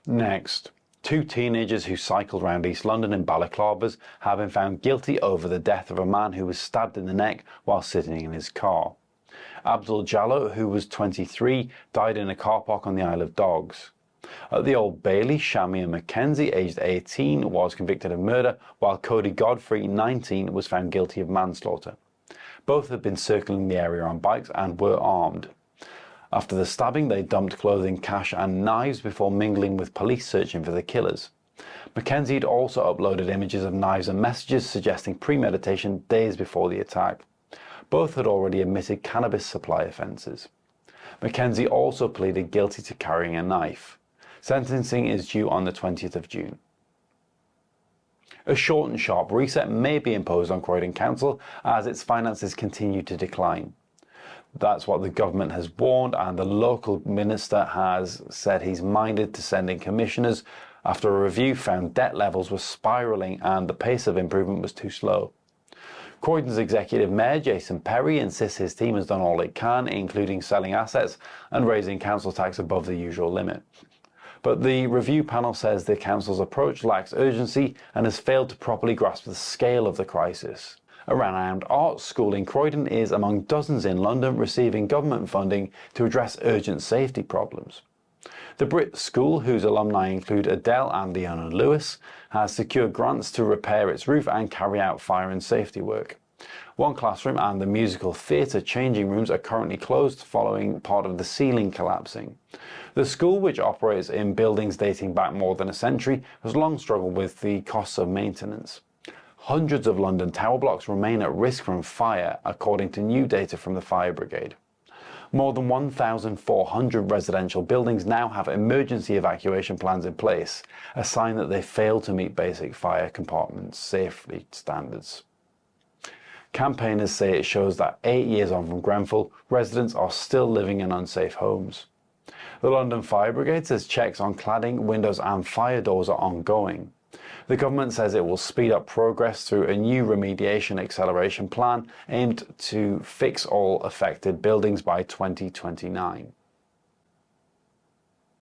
Next, two teenagers who cycled around East London in balaclavas have been found guilty over the death of a man who was stabbed in the neck while sitting in his car. Abdul Jallo, who was 23, died in a car park on the Isle of Dogs. At the Old Bailey, Shamia Mackenzie, aged 18, was convicted of murder, while Cody Godfrey, 19, was found guilty of manslaughter. Both had been circling the area on bikes and were armed. After the stabbing, they dumped clothing, cash and knives before mingling with police searching for the killers. Mackenzie had also uploaded images of knives and messages suggesting premeditation days before the attack. Both had already admitted cannabis supply offences. Mackenzie also pleaded guilty to carrying a knife. Sentencing is due on the 20th of June. A short and sharp reset may be imposed on Croydon Council as its finances continue to decline. That's what the government has warned, and the local minister has said he's minded to send in commissioners after a review found debt levels were spiralling and the pace of improvement was too slow. Croydon's executive mayor, Jason Perry, insists his team has done all it can, including selling assets and raising council tax above the usual limit. But the review panel says the council's approach lacks urgency and has failed to properly grasp the scale of the crisis. A renowned arts school in Croydon is among dozens in London receiving government funding to address urgent safety problems. The Brit School, whose alumni include Adele and Leona Lewis, has secured grants to repair its roof and carry out fire and safety work. One classroom and the musical theatre changing rooms are currently closed following part of the ceiling collapsing. The school, which operates in buildings dating back more than a century, has long struggled with the costs of maintenance. Hundreds of London tower blocks remain at risk from fire, according to new data from the fire brigade. More than 1,400 residential buildings now have emergency evacuation plans in place, a sign that they fail to meet basic fire compartment safety standards. Campaigners say it shows that 8 years on from Grenfell, residents are still living in unsafe homes. The London Fire Brigade says checks on cladding, windows and fire doors are ongoing. The government says it will speed up progress through a new remediation acceleration plan aimed to fix all affected buildings by 2029.